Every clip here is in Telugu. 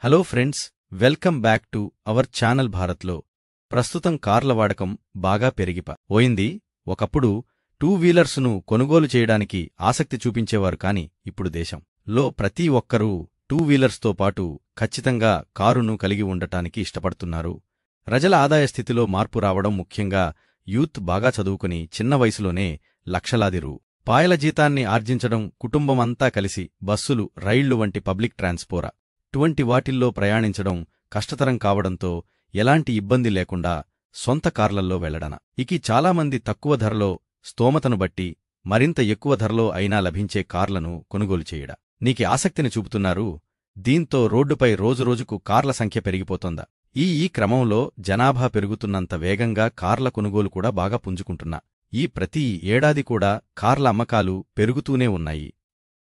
Hello friends, welcome back to our channel. భారత్లో ప్రస్తుతం కార్ల వాడకం బాగా పెరిగిపోయింది. ఒకప్పుడు టూ వీలర్స్ను కొనుగోలు చేయడానికి ఆసక్తి చూపించేవారు, కాని ఇప్పుడు దేశంలో ప్రతి ఒక్కరూ టూ వీలర్స్తో పాటు ఖచ్చితంగా కారును కలిగి ఉండటానికి ఇష్టపడుతున్నారు. ప్రజల ఆదాయ స్థితిలో మార్పు రావడం, ముఖ్యంగా యూత్ బాగా చదువుకుని చిన్న వయసులోనే లక్షలాది రూపాయల జీతాన్ని ఆర్జించడం, కుటుంబమంతా కలిసి బస్సులు, రైళ్లు వంటి పబ్లిక్ ట్రాన్స్పోర్ట్ ఇటువంటి వాటిల్లో ప్రయాణించడం కష్టతరం కావడంతో ఎలాంటి ఇబ్బంది లేకుండా సొంత కార్లల్లో వెళ్లడానికి చాలామంది తక్కువ ధరలో, స్తోమతను బట్టి మరింత ఎక్కువ ధరలో అయినా లభించే కార్లను కొనుగోలు చేయడానికి ఆసక్తిని చూపుతున్నారు. దీంతో రోడ్డుపై రోజురోజుకు కార్ల సంఖ్య పెరిగిపోతోందా. ఈ క్రమంలో జనాభా పెరుగుతున్నంత వేగంగా కార్ల కొనుగోలు కూడా బాగా పుంజుకుంటున్నా. ప్రతి ఏడాది కూడా కార్ల అమ్మకాలు పెరుగుతూనే ఉన్నాయి.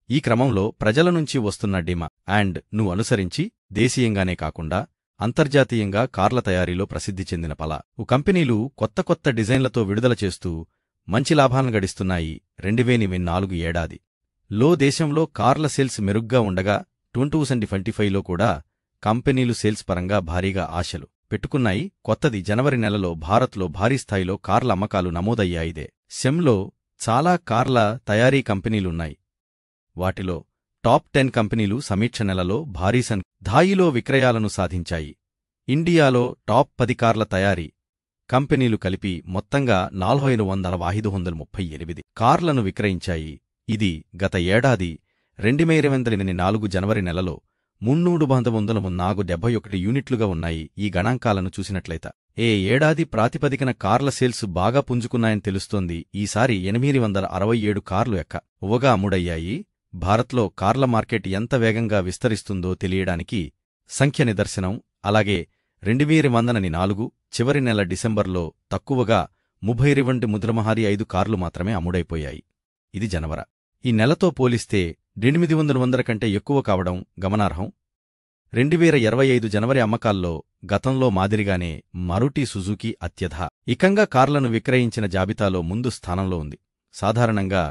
ఈ క్రమంలో ప్రజల నుంచి వస్తున్న డిమాండ్ను అనుసరించి దేశీయంగానే కాకుండా అంతర్జాతీయంగా కార్ల తయారీలో ప్రసిద్ధి చెందిన పలు కంపెనీలు కొత్త కొత్త డిజైన్లతో విడుదల చేస్తూ మంచి లాభాలను గడిస్తున్నాయి. 2024 ఏడాదిలో దేశంలో కార్ల సేల్స్ మెరుగ్గా ఉండగా 2025లో కూడా కంపెనీలు సేల్స్ పరంగా భారీగా ఆశలు పెట్టుకున్నాయి. కొత్తది జనవరి నెలలో భారత్లో భారీ స్థాయిలో కార్ల అమ్మకాలు నమోదయ్యాయి. దేశంలో చాలా కార్ల తయారీ కంపెనీలున్నాయి. వాటిలో టాప్ 10 కంపెనీలు సమీక్ష నెలలో భారీ స్థాయిలో విక్రయాలను సాధించాయి. ఇండియాలో టాప్ 10 కార్ల తయారీ కంపెనీలు కలిపి మొత్తంగా 4538 కార్లను విక్రయించాయి. ఇది గత ఏడాది 2024 జనవరి నెలలో 3,941 యూనిట్లుగా ఉన్నాయి. ఈ గణాంకాలను చూసినట్లయితే ఏడాది ప్రాతిపదికన కార్ల సేల్స్ బాగా పుంజుకున్నాయని తెలుస్తోంది. ఈసారి 867 కార్లు ఎక్కువగా అమ్ముడయ్యాయి. భారత్లో కార్ల మార్కెట్ ఎంత వేగంగా విస్తరిస్తుందో తెలియడానికి సంఖ్య నిదర్శనం. అలాగే 2024 చివరి నెల డిసెంబర్లో తక్కువగా 32,105 కార్లు మాత్రమే అమ్ముడైపోయాయి. ఇది జనవరి. ఈ నెలతో పోలిస్తే 800 కంటే ఎక్కువ కావడం గమనార్హం. 2025 జనవరి అమ్మకాల్లో గతంలో మాదిరిగానే మారుతి సుజుకీ అత్యధికంగా కార్లను విక్రయించిన జాబితాలో ముందు స్థానంలో ఉంది. సాధారణంగా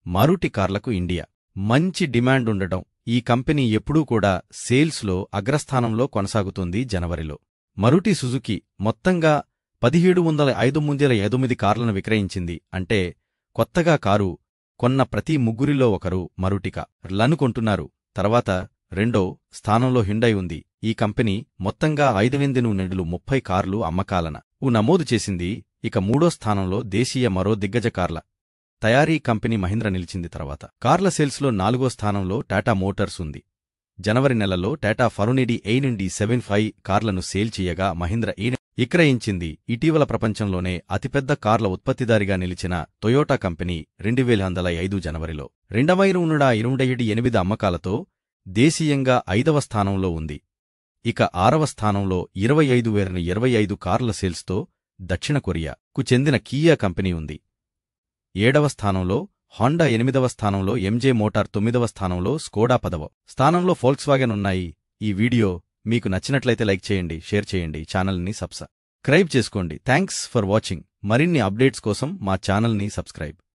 మారుతి కార్లకు ఇండియా మంచి డిమాండ్ ఉండటం ఈ కంపెనీ ఎప్పుడూ కూడా సేల్స్లో అగ్రస్థానంలో కొనసాగుతుంది. మారుతి సుజుకీ మొత్తంగా 1,709 కార్లను విక్రయించింది. అంటే కొత్తగా కారు కొన్న ప్రతి ముగ్గురిలో ఒకరు మారుతి కార్లను కొంటున్నారు. తర్వాత రెండో స్థానంలో హ్యుండై ఉంది. ఈ కంపెనీ మొత్తంగా 5,830 కార్లు అమ్మకాలను నమోదు చేసింది. ఇక మూడో స్థానంలో దేశీయ మరో దిగ్గజ కార్ల తయారీ కంపెనీ మహీంద్రా నిలిచింది. తర్వాత కార్ల సేల్స్లో 4వ స్థానంలో టాటా మోటార్స్ ఉంది. జనవరి నెలలో టాటా ఫార్చునర్ 875 కార్లను సేల్ చేయగా మహీంద్రా విక్రయించింది. ఇటీవల ప్రపంచంలోనే అతిపెద్ద కార్ల ఉత్పత్తిదారిగా నిలిచిన టొయోటా కంపెనీ 2005 జనవరిలో 228 అమ్మకాలతో దేశీయంగా 5వ స్థానంలో ఉంది. ఇక 6వ స్థానంలో 25,025 కార్ల సేల్స్తో దక్షిణ కొరియాకు చెందిన కియా కంపెనీ ఉంది. 7వ స్థానంలో హోండా, 8వ స్థానంలో ఎంజే మోటార్, 9వ స్థానంలో స్కోడా, 10వ స్థానంలో ఫోల్క్స్వాగన్ ఉన్నాయి. ఈ వీడియో మీకు నచ్చినట్లయితే లైక్ చేయండి, షేర్ చేయండి, ఛానల్ని సబ్స్క్రైబ్ చేసుకోండి. Thanks for watching. మరిన్ని అప్డేట్స్ కోసం మా ఛానల్ని సబ్స్క్రైబ్